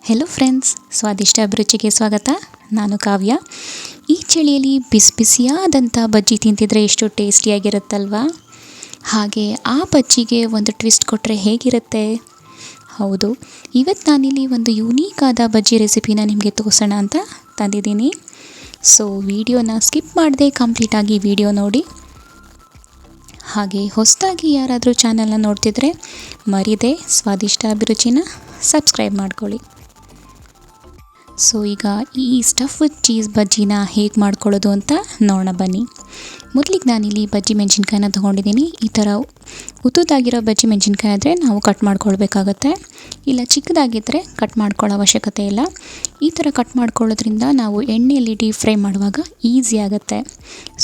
Hello friends, ಸ್ವಾದಿಷ್ಟ ಅಭಿರುಚಿಗೆ ಸ್ವಾಗತ. ನಾನು ಕಾವ್ಯ. ಈ ಚಳಿಯಲ್ಲಿ ಬಿಸಿ ಬಿಸಿಯಾದಂಥ ಬಜ್ಜಿ ತಿಂತಿದ್ರೆ ಎಷ್ಟು ಟೇಸ್ಟಿಯಾಗಿರುತ್ತಲ್ವಾ. ಹಾಗೆ ಆ ಬಜ್ಜಿಗೆ ಒಂದು ಟ್ವಿಸ್ಟ್ ಕೊಟ್ಟರೆ ಹೇಗಿರುತ್ತೆ? ಹೌದು, ಇವತ್ತು ನಾನಿಲ್ಲಿ ಒಂದು ಯೂನೀಕ್ ಆದ ಬಜ್ಜಿ ರೆಸಿಪಿನ ನಿಮಗೆ ತೋರಿಸೋಣ ಅಂತ ತಂದಿದ್ದೀನಿ. ಸೊ ವಿಡಿಯೋನ ಸ್ಕಿಪ್ ಮಾಡದೆ ಕಂಪ್ಲೀಟಾಗಿ ವಿಡಿಯೋ ನೋಡಿ. ಹಾಗೆ ಹೊಸದಾಗಿ ಯಾರಾದರೂ ಚಾನಲ್ನ ನೋಡ್ತಿದ್ರೆ ಮರಿದೆ ಸ್ವಾದಿಷ್ಟ ಅಭಿರುಚಿನ ಸಬ್ಸ್ಕ್ರೈಬ್ ಮಾಡ್ಕೊಳ್ಳಿ. ಸೊ ಈಗ ಈ ಸ್ಟಫ್ ವಿತ್ ಚೀಸ್ ಬಜ್ಜಿನ ಹೇಗೆ ಮಾಡ್ಕೊಳ್ಳೋದು ಅಂತ ನೋಡೋಣ ಬನ್ನಿ. ಮೊದಲಿಗೆ ನಾನಿಲ್ಲಿ ಬಜ್ಜಿ ಮೆಣಸಿನ್ಕಾಯಿನ ತೊಗೊಂಡಿದ್ದೀನಿ. ಈ ಥರ ಉದ್ದುದಾಗಿರೋ ಬಜ್ಜಿ ಮೆಣಸಿನ್ಕಾಯಿ ಆದರೆ ನಾವು ಕಟ್ ಮಾಡ್ಕೊಳ್ಬೇಕಾಗತ್ತೆ. ಇಲ್ಲ ಚಿಕ್ಕದಾಗಿದ್ದರೆ ಕಟ್ ಮಾಡ್ಕೊಳ್ಳೋ ಅವಶ್ಯಕತೆ ಇಲ್ಲ. ಈ ಥರ ಕಟ್ ಮಾಡ್ಕೊಳ್ಳೋದ್ರಿಂದ ನಾವು ಎಣ್ಣೆಯಲ್ಲಿ ಡೀಪ್ ಫ್ರೈ ಮಾಡುವಾಗ ಈಸಿ ಆಗುತ್ತೆ.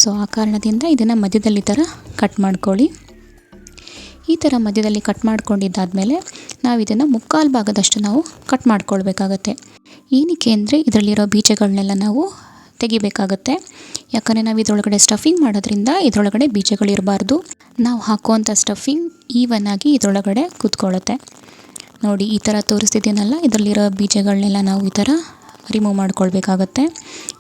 ಸೊ ಆ ಕಾರಣದಿಂದ ಇದನ್ನು ಮಧ್ಯದಲ್ಲಿ ಈ ಥರ ಕಟ್ ಮಾಡ್ಕೊಳ್ಳಿ. ಈ ಥರ ಮಧ್ಯದಲ್ಲಿ ಕಟ್ ಮಾಡ್ಕೊಂಡಿದ್ದಾದಮೇಲೆ ನಾವು ಇದನ್ನು ಮುಕ್ಕಾಲು ಭಾಗದಷ್ಟು ನಾವು ಕಟ್ ಮಾಡ್ಕೊಳ್ಬೇಕಾಗತ್ತೆ. ಏನಕ್ಕೆ ಅಂದರೆ ಇದರಲ್ಲಿರೋ ಬೀಜಗಳನ್ನೆಲ್ಲ ನಾವು ತೆಗಿಬೇಕಾಗತ್ತೆ. ಯಾಕಂದರೆ ನಾವು ಇದರೊಳಗಡೆ ಸ್ಟಫಿಂಗ್ ಮಾಡೋದ್ರಿಂದ ಇದರೊಳಗಡೆ ಬೀಜಗಳಿರಬಾರ್ದು. ನಾವು ಹಾಕುವಂಥ ಸ್ಟಫಿಂಗ್ ಈವನ್ ಆಗಿ ಇದರೊಳಗಡೆ ಕೂತ್ಕೊಳ್ಳುತ್ತೆ. ನೋಡಿ, ಈ ಥರ ತೋರಿಸ್ತಿದ್ದೀನಲ್ಲ, ಇದರಲ್ಲಿರೋ ಬೀಜಗಳನ್ನೆಲ್ಲ ನಾವು ಈ ಥರ ರಿಮೂವ್ ಮಾಡ್ಕೊಳ್ಬೇಕಾಗತ್ತೆ.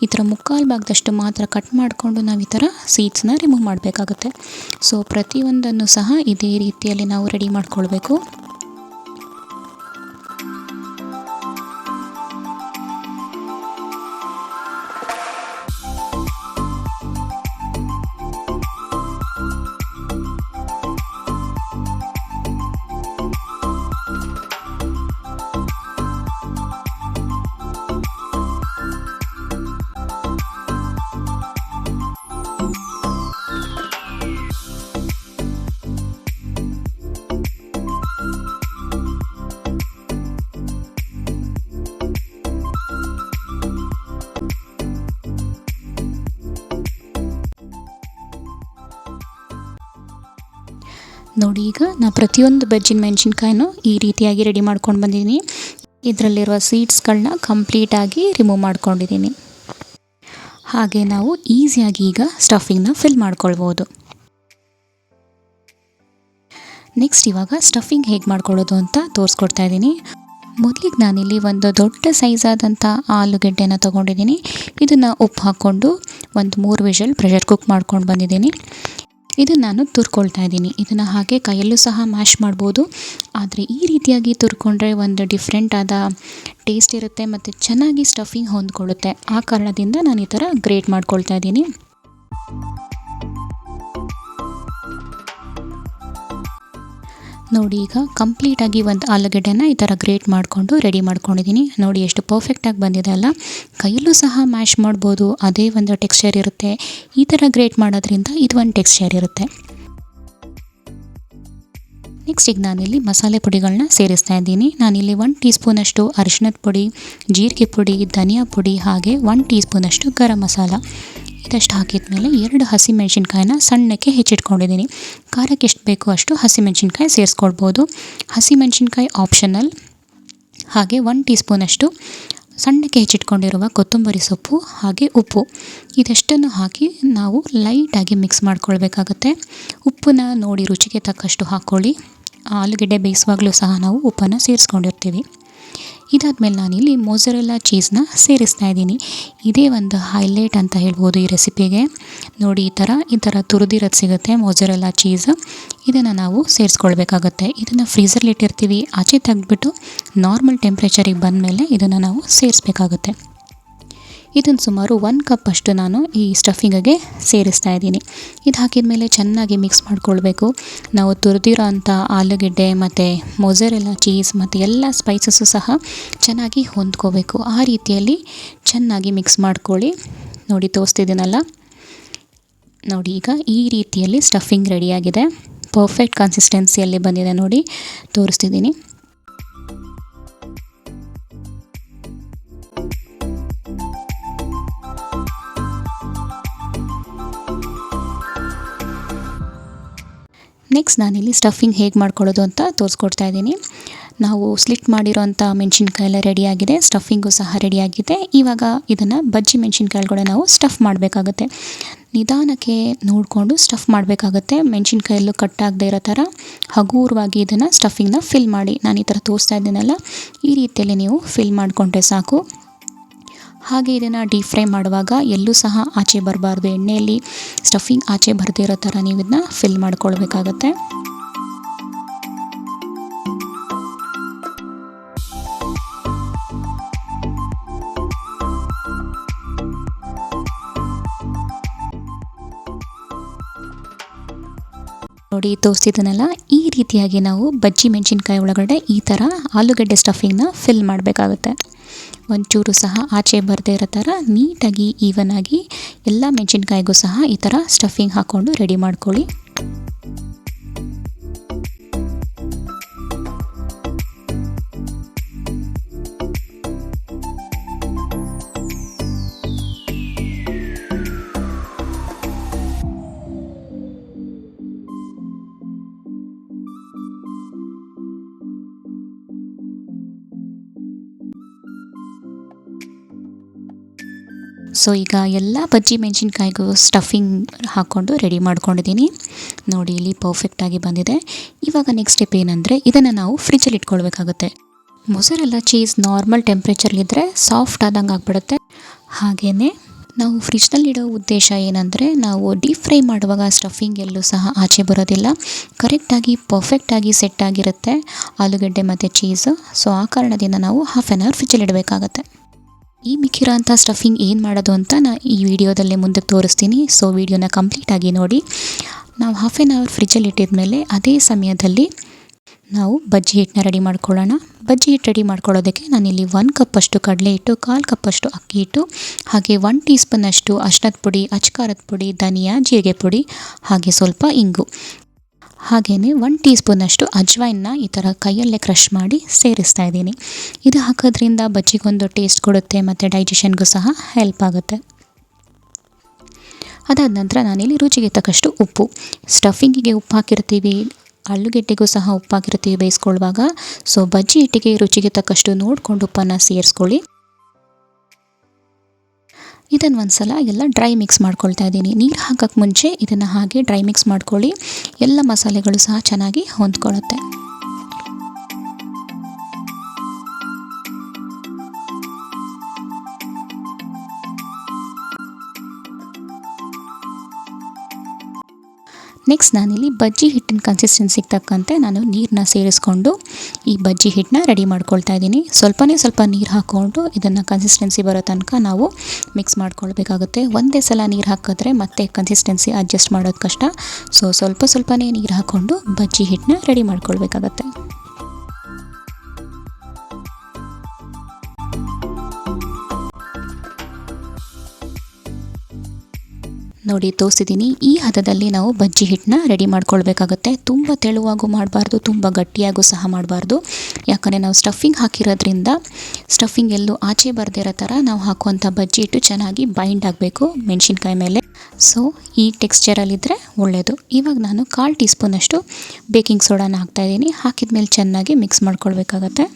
ಈ ಥರ ಮುಕ್ಕಾಲು ಭಾಗದಷ್ಟು ಮಾತ್ರ ಕಟ್ ಮಾಡಿಕೊಂಡು ನಾವು ಈ ಥರ ಸೀಡ್ಸ್ನ ರಿಮೂವ್ ಮಾಡಬೇಕಾಗತ್ತೆ. ಸೊ ಪ್ರತಿಯೊಂದನ್ನು ಸಹ ಇದೇ ರೀತಿಯಲ್ಲಿ ನಾವು ರೆಡಿ ಮಾಡ್ಕೊಳ್ಬೇಕು. ನೋಡಿ, ಈಗ ನಾನು ಪ್ರತಿಯೊಂದು ಬಜ್ಜಿನ ಮೆಣಸಿನ್ಕಾಯಿನೂ ಈ ರೀತಿಯಾಗಿ ರೆಡಿ ಮಾಡ್ಕೊಂಡು ಬಂದಿದ್ದೀನಿ. ಇದರಲ್ಲಿರುವ ಸೀಡ್ಸ್ಗಳನ್ನ ಕಂಪ್ಲೀಟಾಗಿ ರಿಮೂವ್ ಮಾಡ್ಕೊಂಡಿದ್ದೀನಿ. ಹಾಗೆ ನಾವು ಈಸಿಯಾಗಿ ಈಗ ಸ್ಟಫಿಂಗ್ನ ಫಿಲ್ ಮಾಡ್ಕೊಳ್ಬೋದು. ನೆಕ್ಸ್ಟ್ ಇವಾಗ ಸ್ಟಫಿಂಗ್ ಹೇಗೆ ಮಾಡ್ಕೊಳ್ಳೋದು ಅಂತ ತೋರಿಸ್ಕೊಡ್ತಾ ಇದ್ದೀನಿ. ಮೊದಲಿಗೆ ನಾನಿಲ್ಲಿ ಒಂದು ದೊಡ್ಡ ಸೈಜಾದಂಥ ಆಲೂಗೆಡ್ಡೆನ ತೊಗೊಂಡಿದ್ದೀನಿ. ಇದನ್ನು ಉಪ್ಪು ಹಾಕ್ಕೊಂಡು ಒಂದು 3 ವಿಷಲ್ ಪ್ರೆಷರ್ ಕುಕ್ ಮಾಡ್ಕೊಂಡು ಬಂದಿದ್ದೀನಿ. ಇದನ್ನು ನಾನು ತುರ್ಕೊಳ್ತಾ ಇದ್ದೀನಿ. ಇದನ್ನು ಹಾಗೆ ಕೈಯಲ್ಲೂ ಸಹ ಮ್ಯಾಶ್ ಮಾಡ್ಬೋದು. ಆದರೆ ಈ ರೀತಿಯಾಗಿ ತುರ್ಕೊಂಡ್ರೆ ಒಂದು ಡಿಫ್ರೆಂಟ್ ಆದ ಟೇಸ್ಟ್ ಇರುತ್ತೆ ಮತ್ತು ಚೆನ್ನಾಗಿ ಸ್ಟಫಿಂಗ್ ಹೊಂದ್ಕೊಳ್ಳುತ್ತೆ. ಆ ಕಾರಣದಿಂದ ನಾನು ಈ ಥರ ಗ್ರೇಟ್ ಮಾಡ್ಕೊಳ್ತಾ ಇದ್ದೀನಿ. ನೋಡಿ, ಈಗ ಕಂಪ್ಲೀಟಾಗಿ ಒಂದು ಆಲೂಗೆಡ್ಡೆನ ಈ ಥರ ಗ್ರೇಟ್ ಮಾಡಿಕೊಂಡು ರೆಡಿ ಮಾಡ್ಕೊಂಡಿದ್ದೀನಿ. ನೋಡಿ ಎಷ್ಟು ಪರ್ಫೆಕ್ಟಾಗಿ ಬಂದಿದೆ ಅಲ್ಲ. ಕೈಯಲ್ಲೂ ಸಹ ಮ್ಯಾಶ್ ಮಾಡ್ಬೋದು, ಅದೇ ಒಂದು ಟೆಕ್ಸ್ಚರ್ ಇರುತ್ತೆ. ಈ ಥರ ಗ್ರೇಟ್ ಮಾಡೋದ್ರಿಂದ ಇದು ಒಂದು ಟೆಕ್ಸ್ಚರ್ ಇರುತ್ತೆ. ನೆಕ್ಸ್ಟ್ ಈಗ ನಾನಿಲ್ಲಿ ಮಸಾಲೆ ಪುಡಿಗಳನ್ನ ಸೇರಿಸ್ತಾ ಇದ್ದೀನಿ. ನಾನಿಲ್ಲಿ 1 ಟೀ ಸ್ಪೂನಷ್ಟು ಅರಿಶಿಣದ ಪುಡಿ, ಜೀರಿಗೆ ಪುಡಿ, ಧನಿಯಾ ಪುಡಿ, ಹಾಗೆ 1 ಟೀ ಸ್ಪೂನಷ್ಟು ಗರಂ ಮಸಾಲ ಇದಷ್ಟು ಹಾಕಿದ ಮೇಲೆ 2 ಹಸಿಮೆಣ್ಸಿನ್ಕಾಯಿನ ಸಣ್ಣಕ್ಕೆ ಹೆಚ್ಚಿಟ್ಕೊಂಡಿದ್ದೀನಿ. ಖಾರಕ್ಕೆ ಎಷ್ಟು ಬೇಕೋ ಅಷ್ಟು ಹಸಿಮೆಣ್ಸಿನ್ಕಾಯಿ ಸೇರಿಸ್ಕೊಳ್ಬೋದು. ಹಸಿಮೆಣ್ಸಿನ್ಕಾಯಿ ಆಪ್ಷನಲ್. ಹಾಗೆ 1 ಟೀ ಸ್ಪೂನಷ್ಟು ಸಣ್ಣಕ್ಕೆ ಹೆಚ್ಚಿಟ್ಕೊಂಡಿರುವ ಕೊತ್ತಂಬರಿ ಸೊಪ್ಪು, ಹಾಗೆ ಉಪ್ಪು ಇದಷ್ಟನ್ನು ಹಾಕಿ ನಾವು ಲೈಟಾಗಿ ಮಿಕ್ಸ್ ಮಾಡ್ಕೊಳ್ಬೇಕಾಗತ್ತೆ. ಉಪ್ಪನ್ನ ನೋಡಿ ರುಚಿಗೆ ತಕ್ಕಷ್ಟು ಹಾಕ್ಕೊಳ್ಳಿ. ಆಲೂಗೆಡ್ಡೆ ಬೇಯಿಸುವಾಗಲೂ ಸಹ ನಾವು ಉಪ್ಪನ್ನು ಸೇರಿಸ್ಕೊಂಡಿರ್ತೀವಿ. ಇದಾದಮೇಲೆ ನಾನಿಲ್ಲಿ ಮೊಜರೆಲ್ಲಾ ಚೀಸ್ನ ಸೇರಿಸ್ತಾ ಇದ್ದೀನಿ. ಇದೇ ಒಂದು ಹೈಲೈಟ್ ಅಂತ ಹೇಳ್ಬೋದು ಈ ರೆಸಿಪಿಗೆ. ನೋಡಿ, ಈ ಥರ ತುರಿದಿರೋದು ಸಿಗುತ್ತೆ ಮೊಜರೆಲ್ಲಾ ಚೀಸ್. ಇದನ್ನು ನಾವು ಸೇರಿಸ್ಕೊಳ್ಬೇಕಾಗತ್ತೆ. ಇದನ್ನು ಫ್ರೀಝರ್ಲಿ ಇಟ್ಟಿರ್ತೀವಿ. ಆಚೆ ತೆಗೆದ್ಬಿಟ್ಟು ನಾರ್ಮಲ್ ಟೆಂಪ್ರೇಚರಿಗೆ ಬಂದಮೇಲೆ ಇದನ್ನು ನಾವು ಸೇರಿಸ್ಬೇಕಾಗತ್ತೆ. ಇದನ್ನು ಸುಮಾರು 1 ಕಪ್ ಅಷ್ಟು ನಾನು ಈ ಸ್ಟಫಿಂಗಿಗೆ ಸೇರಿಸ್ತಾ ಇದ್ದೀನಿ. ಇದು ಹಾಕಿದ ಮೇಲೆ ಚೆನ್ನಾಗಿ ಮಿಕ್ಸ್ ಮಾಡ್ಕೊಳ್ಬೇಕು. ನಾವು ತುರಿದಿರೋ ಅಂಥ ಆಲೂಗೆಡ್ಡೆ ಮತ್ತು ಮೊಜರೆಲ್ಲಾ ಚೀಸ್ ಮತ್ತು ಎಲ್ಲ ಸ್ಪೈಸಸ್ಸು ಸಹ ಚೆನ್ನಾಗಿ ಹೊಂದ್ಕೋಬೇಕು. ಆ ರೀತಿಯಲ್ಲಿ ಚೆನ್ನಾಗಿ ಮಿಕ್ಸ್ ಮಾಡ್ಕೊಳ್ಳಿ. ನೋಡಿ, ತೋರಿಸ್ತಿದ್ದೀನಲ್ಲ. ನೋಡಿ, ಈಗ ಈ ರೀತಿಯಲ್ಲಿ ಸ್ಟಫಿಂಗ್ ರೆಡಿಯಾಗಿದೆ. ಪರ್ಫೆಕ್ಟ್ ಕನ್ಸಿಸ್ಟೆನ್ಸಿಯಲ್ಲಿ ಬಂದಿದೆ. ನೋಡಿ, ತೋರಿಸ್ತಿದ್ದೀನಿ. ನೆಕ್ಸ್ಟ್ ನಾನಿಲ್ಲಿ ಸ್ಟಫಿಂಗ್ ಹೇಗೆ ಮಾಡ್ಕೊಳ್ಳೋದು ಅಂತ ತೋರಿಸ್ಕೊಡ್ತಾ ಇದ್ದೀನಿ. ನಾವು ಸ್ಲಿಟ್ ಮಾಡಿರೋಂಥ ಮೆಣಸಿನ್ಕಾಯಿ ಎಲ್ಲ ರೆಡಿಯಾಗಿದೆ. ಸ್ಟಫಿಂಗು ಸಹ ರೆಡಿಯಾಗಿದೆ. ಇವಾಗ ಇದನ್ನು ಬಜ್ಜಿ ಮೆಣಸಿನ್ಕಾಯಿಗಳು ನಾವು ಸ್ಟಫ್ ಮಾಡಬೇಕಾಗುತ್ತೆ. ನಿಧಾನಕ್ಕೆ ನೋಡಿಕೊಂಡು ಸ್ಟಫ್ ಮಾಡಬೇಕಾಗತ್ತೆ. ಮೆಣಸಿನ್ಕಾಯಲ್ಲೂ ಕಟ್ಟಾಗದೇ ಇರೋ ಥರ ಹಗೂರವಾಗಿ ಇದನ್ನು ಸ್ಟಫಿಂಗ್ನ ಫಿಲ್ ಮಾಡಿ. ನಾನು ಈ ಥರ ತೋರಿಸ್ತಾ ಇದ್ದೀನಲ್ಲ, ಈ ರೀತಿಯಲ್ಲಿ ನೀವು ಫಿಲ್ ಮಾಡಿಕೊಂಡ್ರೆ ಸಾಕು. ಹಾಗೆ ಇದನ್ನು ಡೀಪ್ ಫ್ರೈ ಮಾಡುವಾಗ ಎಲ್ಲೂ ಸಹ ಆಚೆ ಬರಬಾರ್ದು. ಎಣ್ಣೆಯಲ್ಲಿ ಸ್ಟಫಿಂಗ್ ಆಚೆ ಬರದೇ ಇರೋ ಥರ ನೀವು ಇದನ್ನ ಫಿಲ್ ಮಾಡ್ಕೊಳ್ಬೇಕಾಗತ್ತೆ. ನೋಡಿ ತೋರಿಸಿದನಲ್ಲ, ಈ ರೀತಿಯಾಗಿ ನಾವು ಬಜ್ಜಿ ಮೆಣಸಿನ್ಕಾಯಿ ಒಳಗಡೆ ಈ ಥರ ಆಲೂಗಡ್ಡೆ ಸ್ಟಫಿಂಗ್ನ ಫಿಲ್ ಮಾಡಬೇಕಾಗುತ್ತೆ. ಒಂಚೂರು ಸಹ ಆಚೆ ಬರದೇ ಇರೋ ಥರ ನೀಟಾಗಿ ಈವನ್ ಆಗಿ ಎಲ್ಲ ಮೆಣಸಿನ್ಕಾಯಿಗೂ ಸಹ ಈ ಥರ ಸ್ಟಫಿಂಗ್ ಹಾಕ್ಕೊಂಡು ರೆಡಿ ಮಾಡ್ಕೊಳ್ಳಿ. ಸೊ ಈಗ ಎಲ್ಲ ಬಜ್ಜಿ ಮೆಣಸಿನ್ಕಾಯಿಗೂ ಸ್ಟಫಿಂಗ್ ಹಾಕ್ಕೊಂಡು ರೆಡಿ ಮಾಡ್ಕೊಂಡಿದ್ದೀನಿ. ನೋಡಿ ಇಲ್ಲಿ ಪರ್ಫೆಕ್ಟಾಗಿ ಬಂದಿದೆ. ಇವಾಗ ನೆಕ್ಸ್ಟ್ ಸ್ಟೆಪ್ ಏನಂದರೆ, ಇದನ್ನು ನಾವು ಫ್ರಿಜ್ಜಲ್ಲಿ ಇಟ್ಕೊಳ್ಬೇಕಾಗುತ್ತೆ. ಮೊಸರೆಲ್ಲ ಚೀಸ್ ನಾರ್ಮಲ್ ಟೆಂಪ್ರೇಚರ್ಲಿದ್ದರೆ ಸಾಫ್ಟ್ ಆದಂಗೆ ಆಗಿಬಿಡುತ್ತೆ. ಹಾಗೆಯೇ ನಾವು ಫ್ರಿಜ್ನಲ್ಲಿಡೋ ಉದ್ದೇಶ ಏನಂದರೆ, ನಾವು ಡೀಪ್ ಫ್ರೈ ಮಾಡುವಾಗ ಸ್ಟಫಿಂಗ್ ಎಲ್ಲೂ ಸಹ ಆಚೆ ಬರೋದಿಲ್ಲ, ಕರೆಕ್ಟಾಗಿ ಪರ್ಫೆಕ್ಟಾಗಿ ಸೆಟ್ ಆಗಿರುತ್ತೆ ಆಲೂಗಡ್ಡೆ ಮತ್ತು ಚೀಸು. ಸೊ ಆ ಕಾರಣದಿಂದ ನಾವು ಹಾಫ್ ಆನ್ ಅವರ್ ಫ್ರಿಜ್ಜಲ್ಲಿ ಇಡಬೇಕಾಗತ್ತೆ. ಈ ಮಿಕ್ಕಿರೋ ಅಂಥ ಸ್ಟಫಿಂಗ್ ಏನು ಮಾಡೋದು ಅಂತ ನಾನು ಈ ವಿಡಿಯೋದಲ್ಲೇ ಮುಂದಕ್ಕೆ ತೋರಿಸ್ತೀನಿ. ಸೊ ವಿಡಿಯೋನ ಕಂಪ್ಲೀಟಾಗಿ ನೋಡಿ. ನಾವು ಹಾಫ್ ಆನ್ ಅವರ್ ಫ್ರಿಜ್ಜಲ್ಲಿ ಇಟ್ಟಿದ್ಮೇಲೆ ಅದೇ ಸಮಯದಲ್ಲಿ ನಾವು ಬಜ್ಜಿ ಹಿಟ್ಟನ್ನ ರೆಡಿ ಮಾಡ್ಕೊಳ್ಳೋಣ. ಬಜ್ಜಿ ಹಿಟ್ಟು ರೆಡಿ ಮಾಡ್ಕೊಳ್ಳೋದಕ್ಕೆ ನಾನಿಲ್ಲಿ 1 ಕಪ್ಪಷ್ಟು ಕಡಲೆ ಹಿಟ್ಟು, 1/4 ಕಪ್ಪಷ್ಟು ಅಕ್ಕಿ ಹಿಟ್ಟು, ಹಾಗೆ 1 ಟೀ ಸ್ಪೂನಷ್ಟು ಅರಿಶಿಣದ ಪುಡಿ, ಅಚ್ಕಾರದ ಪುಡಿ, ಧನಿಯಾ, ಜೀರಿಗೆ ಪುಡಿ, ಹಾಗೆ ಸ್ವಲ್ಪ ಇಂಗು, ಹಾಗೆಯೇ 1 ಟೀ ಸ್ಪೂನಷ್ಟು ಅಜ್ವೈನ್ನ ಈ ಥರ ಕೈಯಲ್ಲೇ ಕ್ರಷ್ ಮಾಡಿ ಸೇರಿಸ್ತಾ ಇದ್ದೀನಿ. ಇದು ಹಾಕೋದ್ರಿಂದ ಬಜ್ಜಿಗೊಂದು ಟೇಸ್ಟ್ ಕೊಡುತ್ತೆ ಮತ್ತು ಡೈಜೆಷನ್ಗೂ ಸಹ ಹೆಲ್ಪ್ ಆಗುತ್ತೆ. ಅದಾದ ನಂತರ ನಾನಿಲ್ಲಿ ರುಚಿಗೆ ತಕ್ಕಷ್ಟು ಉಪ್ಪು, ಸ್ಟಫಿಂಗಿಗೆ ಉಪ್ಪು ಹಾಕಿರ್ತೀವಿ, ಆಲೂಗೆಡ್ಡೆಗೂ ಸಹ ಉಪ್ಪು ಹಾಕಿರ್ತೀವಿ ಬೇಯಿಸ್ಕೊಳ್ಳುವಾಗ. ಸೊ ಬಜ್ಜಿ ಹಿಟ್ಟಿಗೆ ರುಚಿಗೆ ತಕ್ಕಷ್ಟು ನೋಡಿಕೊಂಡು ಉಪ್ಪನ್ನು ಸೇರಿಸ್ಕೊಳ್ಳಿ. ಇದನ್ನು ಒಂದ್ಸಲ ಎಲ್ಲ ಡ್ರೈ ಮಿಕ್ಸ್ ಮಾಡ್ಕೊಳ್ತಾ ಇದ್ದೀನಿ. ನೀರು ಹಾಕೋಕ್ಕೆ ಮುಂಚೆ ಇದನ್ನು ಹಾಗೆ ಡ್ರೈ ಮಿಕ್ಸ್ ಮಾಡ್ಕೊಳ್ಳಿ. ಎಲ್ಲ ಮಸಾಲೆಗಳು ಸಹ ಚೆನ್ನಾಗಿ ಹೊಂದ್ಕೊಳ್ಳುತ್ತೆ. ನೆಕ್ಸ್ಟ್ ನಾನಿಲ್ಲಿ ಬಜ್ಜಿ ಹಿಟ್ಟಿನ ಕನ್ಸಿಸ್ಟೆನ್ಸಿಗೆ ತಕ್ಕಂತೆ ನಾನು ನೀರನ್ನ ಸೇರಿಸ್ಕೊಂಡು ಈ ಬಜ್ಜಿ ಹಿಟ್ಟನ್ನ ರೆಡಿ ಮಾಡ್ಕೊಳ್ತಾ ಇದ್ದೀನಿ. ಸ್ವಲ್ಪ ನೀರು ಹಾಕ್ಕೊಂಡು ಇದನ್ನು ಕನ್ಸಿಸ್ಟೆನ್ಸಿ ಬರೋ ತನಕ ನಾವು ಮಿಕ್ಸ್ ಮಾಡ್ಕೊಳ್ಬೇಕಾಗುತ್ತೆ. ಒಂದೇ ಸಲ ನೀರು ಹಾಕಿದ್ರೆ ಮತ್ತೆ ಕನ್ಸಿಸ್ಟೆನ್ಸಿ ಅಡ್ಜಸ್ಟ್ ಮಾಡೋದು ಕಷ್ಟ. ಸೊ ಸ್ವಲ್ಪನೇ ನೀರು ಹಾಕ್ಕೊಂಡು ಬಜ್ಜಿ ಹಿಟ್ಟನ್ನ ರೆಡಿ ಮಾಡ್ಕೊಳ್ಬೇಕಾಗತ್ತೆ. ನೋಡಿ ತೋರಿಸಿದ್ದೀನಿ. ಈ ಹದದಲ್ಲಿ ನಾವು ಬಜ್ಜಿ ಹಿಟ್ಟನ್ನ ರೆಡಿ ಮಾಡ್ಕೊಳ್ಬೇಕಾಗತ್ತೆ. ತುಂಬ ತೆಳುವಾಗೂ ಮಾಡಬಾರ್ದು, ತುಂಬ ಗಟ್ಟಿಯಾಗೂ ಸಹ ಮಾಡಬಾರ್ದು. ಯಾಕಂದರೆ ನಾವು ಸ್ಟಫಿಂಗ್ ಹಾಕಿರೋದ್ರಿಂದ ಸ್ಟಫಿಂಗ್ ಎಲ್ಲೂ ಆಚೆ ಬರದೇ ಇರೋ ಥರ ನಾವು ಹಾಕುವಂಥ ಬಜ್ಜಿ ಹಿಟ್ಟು ಚೆನ್ನಾಗಿ ಬೈಂಡ್ ಆಗಬೇಕು ಮೆಣಸಿನ್ಕಾಯಿ ಮೇಲೆ. ಸೊ ಈ ಟೆಕ್ಸ್ಚರಲ್ಲಿದ್ದರೆ ಒಳ್ಳೆಯದು. ಇವಾಗ ನಾನು 1/4 ಟೀ ಸ್ಪೂನಷ್ಟು ಬೇಕಿಂಗ್ ಸೋಡಾನ ಹಾಕ್ತಾಯಿದ್ದೀನಿ. ಹಾಕಿದ ಮೇಲೆ ಚೆನ್ನಾಗಿ ಮಿಕ್ಸ್ ಮಾಡ್ಕೊಳ್ಬೇಕಾಗತ್ತೆ.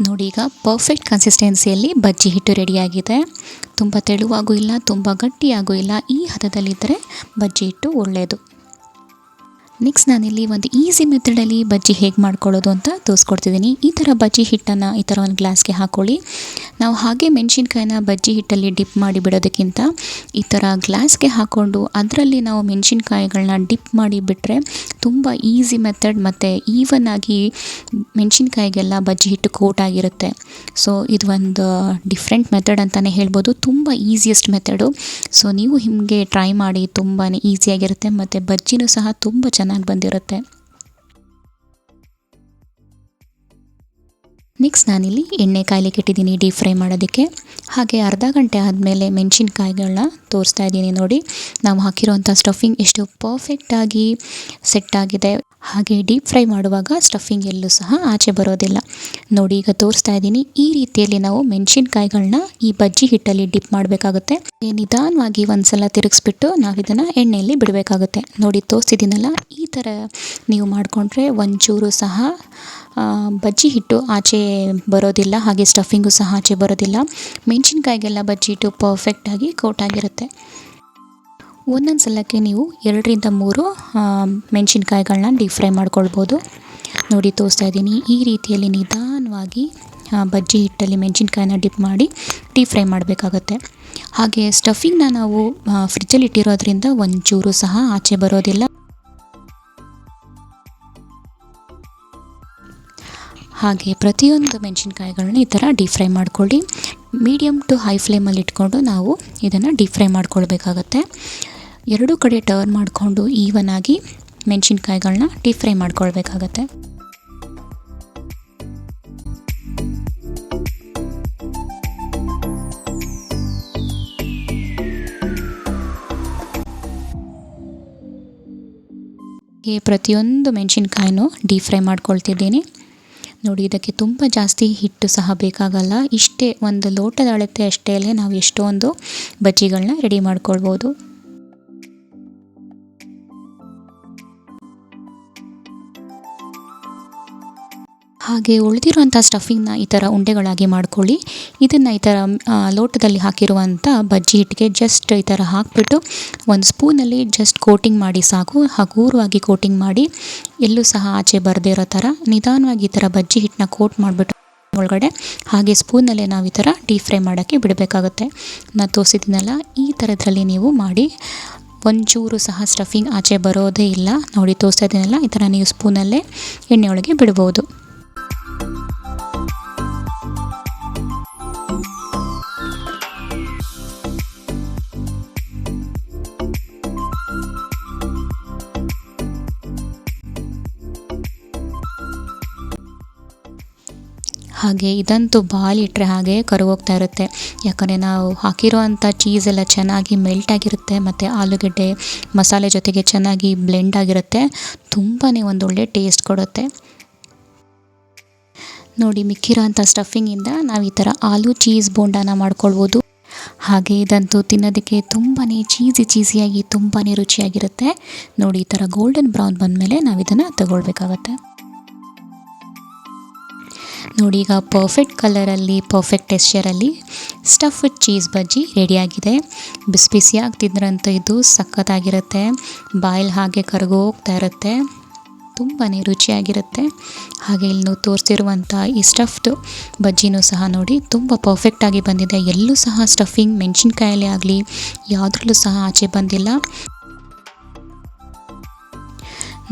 ನೋಡಿ ಈಗ ಪರ್ಫೆಕ್ಟ್ ಕನ್ಸಿಸ್ಟೆನ್ಸಿಯಲ್ಲಿ ಬಜ್ಜಿ ಹಿಟ್ಟು ರೆಡಿಯಾಗಿದೆ. ತುಂಬ ತೆಳುವಾಗೂ ಇಲ್ಲ, ತುಂಬ ಗಟ್ಟಿಯಾಗೂ ಇಲ್ಲ. ಈ ಹದದಲ್ಲಿದ್ದರೆ ಬಜ್ಜಿ ಹಿಟ್ಟು ಒಳ್ಳೆಯದು. ನೆಕ್ಸ್ಟ್ ನಾನಿಲ್ಲಿ ಒಂದು ಈಸಿ ಮೆಥಡಲ್ಲಿ ಬಜ್ಜಿ ಹೇಗೆ ಮಾಡ್ಕೊಳ್ಳೋದು ಅಂತ ತೋರಿಸ್ಕೊಡ್ತಿದ್ದೀನಿ. ಈ ಥರ ಬಜ್ಜಿ ಹಿಟ್ಟನ್ನು ಈ ಥರ ಒಂದು ಗ್ಲಾಸ್ಗೆ ಹಾಕ್ಕೊಳ್ಳಿ. ನಾವು ಹಾಗೆ ಮೆಣಸಿನ್ಕಾಯಿನ ಬಜ್ಜಿ ಹಿಟ್ಟಲ್ಲಿ ಡಿಪ್ ಮಾಡಿ ಬಿಡೋದಕ್ಕಿಂತ ಈ ಥರ ಗ್ಲಾಸ್ಗೆ ಹಾಕ್ಕೊಂಡು ಅದರಲ್ಲಿ ನಾವು ಮೆಣಸಿನ್ಕಾಯಿಗಳನ್ನ ಡಿಪ್ ಮಾಡಿ ಬಿಟ್ಟರೆ ತುಂಬ ಈಸಿ ಮೆಥಡ್ ಮತ್ತು ಈವನ್ ಆಗಿ ಮೆಣಸಿನ್ಕಾಯಿಗೆಲ್ಲ ಬಜ್ಜಿ ಹಿಟ್ಟು ಕೋಟ್ ಆಗಿರುತ್ತೆ. ಸೊ ಇದು ಒಂದು ಡಿಫ್ರೆಂಟ್ ಮೆಥಡ್ ಅಂತಲೇ ಹೇಳ್ಬೋದು. ತುಂಬ ಈಸಿಯೆಸ್ಟ್ ಮೆಥಡು. ಸೊ ನೀವು ಹೀಗೆ ಟ್ರೈ ಮಾಡಿ, ತುಂಬಾ ಈಸಿಯಾಗಿರುತ್ತೆ ಮತ್ತು ಬಜ್ಜಿನೂ ಸಹ ತುಂಬ ಚೆನ್ನಾಗಿ ಬಂದಿರುತ್ತೆ. ನೆಕ್ಸ್ಟ್ ನಾನಿಲ್ಲಿ ಎಣ್ಣೆ ಕಾಯ್ಲಿಕ್ಕೆ ಇಟ್ಟಿದ್ದೀನಿ ಡೀಪ್ ಫ್ರೈ ಮಾಡೋದಕ್ಕೆ. ಹಾಗೆ ಅರ್ಧ ಗಂಟೆ ಆದಮೇಲೆ ಮೆಣಸಿನ್ಕಾಯಿಗಳನ್ನ ತೋರಿಸ್ತಾ ಇದ್ದೀನಿ. ನೋಡಿ ನಾವು ಹಾಕಿರೋವಂಥ ಸ್ಟಫಿಂಗ್ ಎಷ್ಟು ಪರ್ಫೆಕ್ಟಾಗಿ ಸೆಟ್ ಆಗಿದೆ. ಹಾಗೆ ಡೀಪ್ ಫ್ರೈ ಮಾಡುವಾಗ ಸ್ಟಫಿಂಗ್ ಎಲ್ಲೂ ಸಹ ಆಚೆ ಬರೋದಿಲ್ಲ. ನೋಡಿ ಈಗ ತೋರಿಸ್ತಾ ಇದ್ದೀನಿ. ಈ ರೀತಿಯಲ್ಲಿ ನಾವು ಮೆಣಸಿನ್ಕಾಯಿಗಳನ್ನ ಈ ಬಜ್ಜಿ ಹಿಟ್ಟಲ್ಲಿ ಡಿಪ್ ಮಾಡಬೇಕಾಗುತ್ತೆ. ನಿಧಾನವಾಗಿ ಒಂದ್ಸಲ ತಿರುಗಿಸ್ಬಿಟ್ಟು ನಾವು ಇದನ್ನು ಎಣ್ಣೆಯಲ್ಲಿ ಬಿಡಬೇಕಾಗುತ್ತೆ. ನೋಡಿ ತೋರಿಸಿದ್ದೀನಲ್ಲ, ಈ ಥರ ನೀವು ಮಾಡಿಕೊಂಡ್ರೆ ಒಂಚೂರು ಸಹ ಬಜ್ಜಿ ಹಿಟ್ಟು ಆಚೆ ಬರೋದಿಲ್ಲ, ಹಾಗೆ ಸ್ಟಫಿಂಗು ಸಹ ಆಚೆ ಬರೋದಿಲ್ಲ. ಮೆಣಸಿನ್ಕಾಯಿಗೆಲ್ಲ ಬಜ್ಜಿ ಹಿಟ್ಟು ಪರ್ಫೆಕ್ಟಾಗಿ ಕೋಟ್ ಆಗಿರುತ್ತೆ. ಒಂದೊಂದು ಸಲಕ್ಕೆ ನೀವು 2-3 ಮೆಣಸಿನ್ಕಾಯಿಗಳನ್ನ ಡೀಪ್ ಫ್ರೈ ಮಾಡ್ಕೊಳ್ಬೋದು. ನೋಡಿ ತೋರಿಸ್ತಾ ಇದ್ದೀನಿ. ಈ ರೀತಿಯಲ್ಲಿ ನಿಧಾನವಾಗಿ ಬಜ್ಜಿ ಹಿಟ್ಟಲ್ಲಿ ಮೆಣಸಿನ್ಕಾಯಿನ ಡಿಪ್ ಮಾಡಿ ಡೀಪ್ ಫ್ರೈ ಮಾಡಬೇಕಾಗತ್ತೆ. ಹಾಗೆ ಸ್ಟಫಿಂಗ್ನ ನಾವು ಫ್ರಿಜ್ಜಲ್ಲಿ ಇಟ್ಟಿರೋದ್ರಿಂದ ಒಂಚೂರು ಸಹ ಆಚೆ ಬರೋದಿಲ್ಲ. ಹಾಗೆ ಪ್ರತಿಯೊಂದು ಮೆಣಸಿನ್ಕಾಯಿಗಳನ್ನ ಈ ಥರ ಡೀಪ್ ಫ್ರೈ ಮಾಡ್ಕೊಳ್ಳಿ. ಮೀಡಿಯಮ್ ಟು ಹೈ ಫ್ಲೇಮಲ್ಲಿ ಇಟ್ಕೊಂಡು ನಾವು ಇದನ್ನು ಡೀಪ್ ಫ್ರೈ ಮಾಡ್ಕೊಳ್ಬೇಕಾಗತ್ತೆ. ಎರಡೂ ಕಡೆ ಟರ್ನ್ ಮಾಡಿಕೊಂಡು ಈವನಾಗಿ ಮೆಣಸಿನ್ಕಾಯಿಗಳನ್ನ ಡೀಪ್ ಫ್ರೈ ಮಾಡ್ಕೊಳ್ಬೇಕಾಗತ್ತೆ. ಪ್ರತಿಯೊಂದು ಮೆಣಸಿನ್ಕಾಯಿನೂ ಡೀಪ್ ಫ್ರೈ ಮಾಡ್ಕೊಳ್ತಿದ್ದೀನಿ. ನೋಡಿ ಇದಕ್ಕೆ ತುಂಬ ಜಾಸ್ತಿ ಹಿಟ್ಟು ಸಹ ಬೇಕಾಗಲ್ಲ. ಇಷ್ಟೇ ಒಂದು ಲೋಟದ ಅಳತೆ ಅಷ್ಟೇ ನಾವು ಎಷ್ಟೊಂದು ಬಜ್ಜಿಗಳನ್ನ ರೆಡಿ ಮಾಡ್ಕೊಳ್ಬೋದು. ಹಾಗೆ ಉಳಿದಿರುವಂಥ ಸ್ಟಫಿಂಗ್ನ ಈ ಥರ ಉಂಡೆಗಳಾಗಿ ಮಾಡ್ಕೊಳ್ಳಿ. ಇದನ್ನು ಈ ಥರ ಲೋಟದಲ್ಲಿ ಹಾಕಿರುವಂಥ ಬಜ್ಜಿ ಹಿಟ್ಟಿಗೆ ಜಸ್ಟ್ ಈ ಥರ ಹಾಕಿಬಿಟ್ಟು ಒಂದು ಸ್ಪೂನಲ್ಲಿ ಜಸ್ಟ್ ಕೋಟಿಂಗ್ ಮಾಡಿ ಸಾಕು. ಹಗುರವಾಗಿ ಕೋಟಿಂಗ್ ಮಾಡಿ, ಎಲ್ಲೂ ಸಹ ಆಚೆ ಬರದೇ ಇರೋ ಥರ ನಿಧಾನವಾಗಿ ಈ ಥರ ಬಜ್ಜಿ ಹಿಟ್ಟನ್ನ ಕೋಟ್ ಮಾಡಿಬಿಟ್ಟು ಒಳಗಡೆ ಹಾಗೆ ಸ್ಪೂನಲ್ಲೇ ನಾವು ಈ ಥರ ಡೀಪ್ ಫ್ರೈ ಮಾಡೋಕ್ಕೆ ಬಿಡಬೇಕಾಗುತ್ತೆ. ನಾನು ತೋರಿಸಿದ್ದೀನಲ್ಲ, ಈ ಥರದ್ರಲ್ಲಿ ನೀವು ಮಾಡಿ ಒಂಚೂರು ಸಹ ಸ್ಟಫಿಂಗ್ ಆಚೆ ಬರೋದೇ ಇಲ್ಲ. ನೋಡಿ ತೋರಿಸ್ತಾ ಇದ್ದೀನಲ್ಲ, ಈ ಥರ ನೀವು ಸ್ಪೂನಲ್ಲೇ ಎಣ್ಣೆ ಒಳಗೆ ಬಿಡ್ಬೋದು. ಹಾಗೆ ಇದಂತೂ ಬಾಲಿಟ್ರೆ ಹಾಗೆ ಕರಗೋಗ್ತಾ ಇರುತ್ತೆ. ಯಾಕಂದರೆ ನಾವು ಹಾಕಿರೋ ಅಂಥ ಚೀಸೆಲ್ಲ ಚೆನ್ನಾಗಿ ಮೆಲ್ಟ್ ಆಗಿರುತ್ತೆ ಮತ್ತು ಆಲೂಗಡ್ಡೆ ಮಸಾಲೆ ಜೊತೆಗೆ ಚೆನ್ನಾಗಿ ಬ್ಲೆಂಡ್ ಆಗಿರುತ್ತೆ. ತುಂಬಾ ಒಂದೊಳ್ಳೆ ಟೇಸ್ಟ್ ಕೊಡುತ್ತೆ. ನೋಡಿ ಮಿಕ್ಕಿರೋ ಅಂಥ ಸ್ಟಫಿಂಗಿಂದ ನಾವು ಈ ಥರ ಆಲೂ ಚೀಸ್ ಬೋಂಡಾನ ಮಾಡ್ಕೊಳ್ಬೋದು. ಹಾಗೆ ಇದಂತೂ ತಿನ್ನೋದಕ್ಕೆ ತುಂಬಾ ಚೀಸಿಯಾಗಿ ತುಂಬಾ ರುಚಿಯಾಗಿರುತ್ತೆ. ನೋಡಿ ಈ ಥರ ಗೋಲ್ಡನ್ ಬ್ರೌನ್ ಬಂದಮೇಲೆ ನಾವು ಇದನ್ನು ತಗೊಳ್ಬೇಕಾಗತ್ತೆ. ನೋಡಿ ಈಗ ಪರ್ಫೆಕ್ಟ್ ಕಲರಲ್ಲಿ, ಪರ್ಫೆಕ್ಟ್ ಟೆಕ್ಸ್ಚರಲ್ಲಿ ಸ್ಟಫ್ಡ್ ಚೀಸ್ ಬಜ್ಜಿ ರೆಡಿಯಾಗಿದೆ. ಬಿಸಿ ಬಿಸಿಯಾಗಿ ತಿಂದ್ರಂತೂ ಇದು ಸಖತ್ತಾಗಿರುತ್ತೆ. ಬಾಯಲ್ಲಿ ಹಾಗೆ ಕರಗೋಗ್ತಾ ಇರುತ್ತೆ. ತುಂಬಾ ರುಚಿಯಾಗಿರುತ್ತೆ. ಹಾಗೆ ಇಲ್ಲಿ ನೀವು ತೋರಿಸಿರುವಂಥ ಈ ಸ್ಟಫ್ಡ್ ಬಜ್ಜಿನೂ ಸಹ ನೋಡಿ ತುಂಬ ಪರ್ಫೆಕ್ಟಾಗಿ ಬಂದಿದೆ. ಎಲ್ಲೂ ಸಹ ಸ್ಟಫಿಂಗ್ ಮೆಣಸಿನ್ಕಾಯಲ್ಲೇ ಆಗಲಿ ಯಾವುದ್ರಲ್ಲೂ ಸಹ ಆಚೆ ಬಂದಿಲ್ಲ.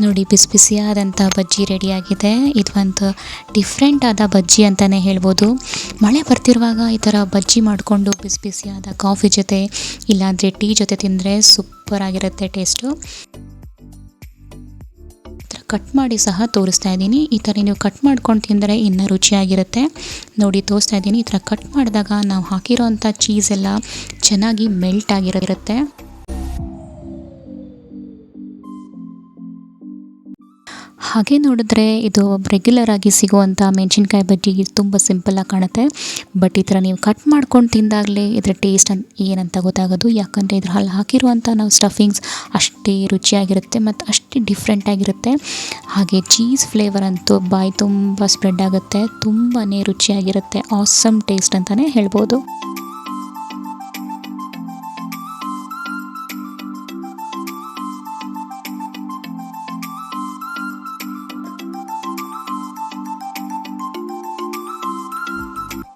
ನೋಡಿ ಬಿಸಿ ಬಿಸಿಯಾದಂಥ ಬಜ್ಜಿ ರೆಡಿಯಾಗಿದೆ. ಇದು ಒಂದು ಡಿಫ್ರೆಂಟ್ ಆದ ಬಜ್ಜಿ ಅಂತಲೇ ಹೇಳ್ಬೋದು. ಮಳೆ ಬರ್ತಿರುವಾಗ ಈ ಥರ ಬಜ್ಜಿ ಮಾಡಿಕೊಂಡು ಬಿಸಿ ಬಿಸಿಯಾದ ಕಾಫಿ ಜೊತೆ ಇಲ್ಲಾಂದರೆ ಟೀ ಜೊತೆ ತಿಂದರೆ ಸೂಪರಾಗಿರುತ್ತೆ ಟೇಸ್ಟು. ಈ ಥರ ಕಟ್ ಮಾಡಿ ಸಹ ತೋರಿಸ್ತಾ ಇದ್ದೀನಿ. ಈ ಥರ ನೀವು ಕಟ್ ಮಾಡ್ಕೊಂಡು ತಿಂದರೆ ಇನ್ನೂ ರುಚಿಯಾಗಿರುತ್ತೆ. ನೋಡಿ ತೋರಿಸ್ತಾ ಇದ್ದೀನಿ. ಈ ಥರ ಕಟ್ ಮಾಡಿದಾಗ ನಾವು ಹಾಕಿರೋವಂಥ ಚೀಸ್ ಎಲ್ಲ ಚೆನ್ನಾಗಿ ಮೆಲ್ಟ್ ಆಗಿರುತ್ತೆ. ಹಾಗೆ ನೋಡಿದ್ರೆ ಇದು ರೆಗ್ಯುಲರ್ ಆಗಿ ಸಿಗುವಂಥ ಮೆಣಸಿನ್ಕಾಯಿ ಬಜ್ಜಿ ತುಂಬ ಸಿಂಪಲ್ಲಾಗಿ ಕಾಣುತ್ತೆ. ಬಟ್ ಈ ಥರ ನೀವು ಕಟ್ ಮಾಡ್ಕೊಂಡು ತಿಂದಾಗಲೇ ಇದರ ಟೇಸ್ಟ್ ಏನಂತ ಗೊತ್ತಾಗೋದು. ಯಾಕಂದರೆ ಇದ್ರಲ್ಲಿ ಹಾಕಿರುವಂಥ ನಾವು ಸ್ಟಫಿಂಗ್ಸ್ ಅಷ್ಟೇ ರುಚಿಯಾಗಿರುತ್ತೆ ಮತ್ತು ಅಷ್ಟೇ ಡಿಫ್ರೆಂಟಾಗಿರುತ್ತೆ. ಹಾಗೆ ಚೀಸ್ ಫ್ಲೇವರ್ ಅಂತೂ ಬಾಯಿ ತುಂಬ ಸ್ಪ್ರೆಡ್ ಆಗುತ್ತೆ. ತುಂಬಾ ರುಚಿಯಾಗಿರುತ್ತೆ. ಆಸಮ್ ಟೇಸ್ಟ್ ಅಂತಲೇ ಹೇಳ್ಬೋದು.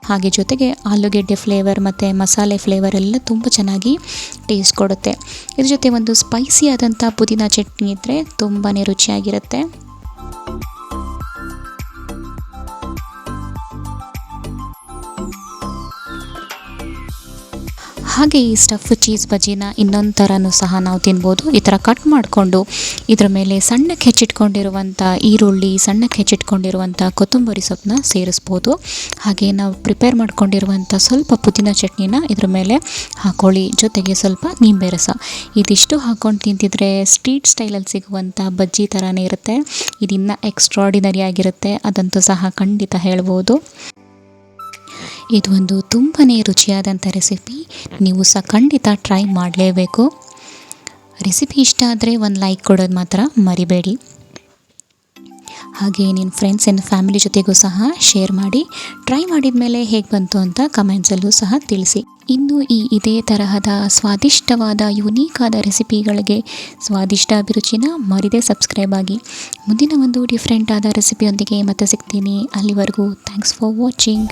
ಹಾಗೆ ಜೊತೆಗೆ ಆಲೂಗೆಡ್ಡೆ ಫ್ಲೇವರ್ ಮತ್ತು ಮಸಾಲೆ ಫ್ಲೇವರ್ ಎಲ್ಲ ತುಂಬ ಚೆನ್ನಾಗಿ ಟೇಸ್ಟ್ ಕೊಡುತ್ತೆ. ಇದ್ರ ಜೊತೆ ಒಂದು ಸ್ಪೈಸಿ ಆದಂಥ ಪುದೀನ ಚಟ್ನಿ ಇದ್ದರೆ ತುಂಬಾ ರುಚಿಯಾಗಿರುತ್ತೆ. ಹಾಗೆ ಈ ಸ್ಟಫ್ ಚೀಸ್ ಬಜ್ಜಿನ ಇನ್ನೊಂದು ಥರನೂ ಸಹ ನಾವು ತಿನ್ಬೋದು. ಈ ಥರ ಕಟ್ ಮಾಡಿಕೊಂಡು ಇದರ ಮೇಲೆ ಸಣ್ಣಕ್ಕೆ ಹೆಚ್ಚಿಟ್ಕೊಂಡಿರುವಂಥ ಈರುಳ್ಳಿ, ಸಣ್ಣಕ್ಕೆ ಹೆಚ್ಚಿಟ್ಕೊಂಡಿರುವಂಥ ಕೊತ್ತಂಬರಿ ಸೊಪ್ಪನ್ನ ಸೇರಿಸ್ಬೋದು. ಹಾಗೆ ನಾವು ಪ್ರಿಪೇರ್ ಮಾಡ್ಕೊಂಡಿರುವಂಥ ಸ್ವಲ್ಪ ಪುದೀನ ಚಟ್ನಿನ ಇದ್ರ ಮೇಲೆ ಹಾಕೊಳ್ಳಿ. ಜೊತೆಗೆ ಸ್ವಲ್ಪ ನಿಂಬೆ ರಸ. ಇದಿಷ್ಟು ಹಾಕ್ಕೊಂಡು ತಿಂತಿದ್ರೆ ಸ್ಟ್ರೀಟ್ ಸ್ಟೈಲಲ್ಲಿ ಸಿಗುವಂಥ ಬಜ್ಜಿ ಥರನೇ ಇರುತ್ತೆ. ಇದಿನ್ನೂ ಎಕ್ಸ್ಟ್ರಾಡಿನರಿ ಆಗಿರುತ್ತೆ, ಅದಂತೂ ಸಹ ಖಂಡಿತ ಹೇಳ್ಬೋದು. ಇದು ಒಂದು ತುಂಬಾ ರುಚಿಯಾದಂಥ ರೆಸಿಪಿ. ನೀವು ಸಹ ಖಂಡಿತ ಟ್ರೈ ಮಾಡಲೇಬೇಕು. ರೆಸಿಪಿ ಇಷ್ಟ ಆದರೆ ಒಂದು ಲೈಕ್ ಕೊಡೋದು ಮಾತ್ರ ಮರಿಬೇಡಿ. ಹಾಗೆ ನಿಮ್ಮ ಫ್ರೆಂಡ್ಸ್ ಆ್ಯಂಡ್ ಫ್ಯಾಮಿಲಿ ಜೊತೆಗೂ ಸಹ ಶೇರ್ ಮಾಡಿ. ಟ್ರೈ ಮಾಡಿದ ಮೇಲೆ ಹೇಗೆ ಬಂತು ಅಂತ ಕಮೆಂಟ್ಸಲ್ಲೂ ಸಹ ತಿಳಿಸಿ. ಇನ್ನು ಇದೇ ತರಹದ ಸ್ವಾದಿಷ್ಟವಾದ ಯುನೀಕ್ ಆದ ರೆಸಿಪಿಗಳಿಗೆ ಸ್ವಾದಿಷ್ಟ ಅಭಿರುಚಿನ ಮರಿದೇ ಸಬ್ಸ್ಕ್ರೈಬ್ ಆಗಿ. ಮುಂದಿನ ಒಂದು ಡಿಫ್ರೆಂಟ್ ಆದ ರೆಸಿಪಿಯೊಂದಿಗೆ ಮತ್ತೆ ಸಿಗ್ತೀನಿ. ಅಲ್ಲಿವರೆಗೂ ಥ್ಯಾಂಕ್ಸ್ ಫಾರ್ ವಾಚಿಂಗ್.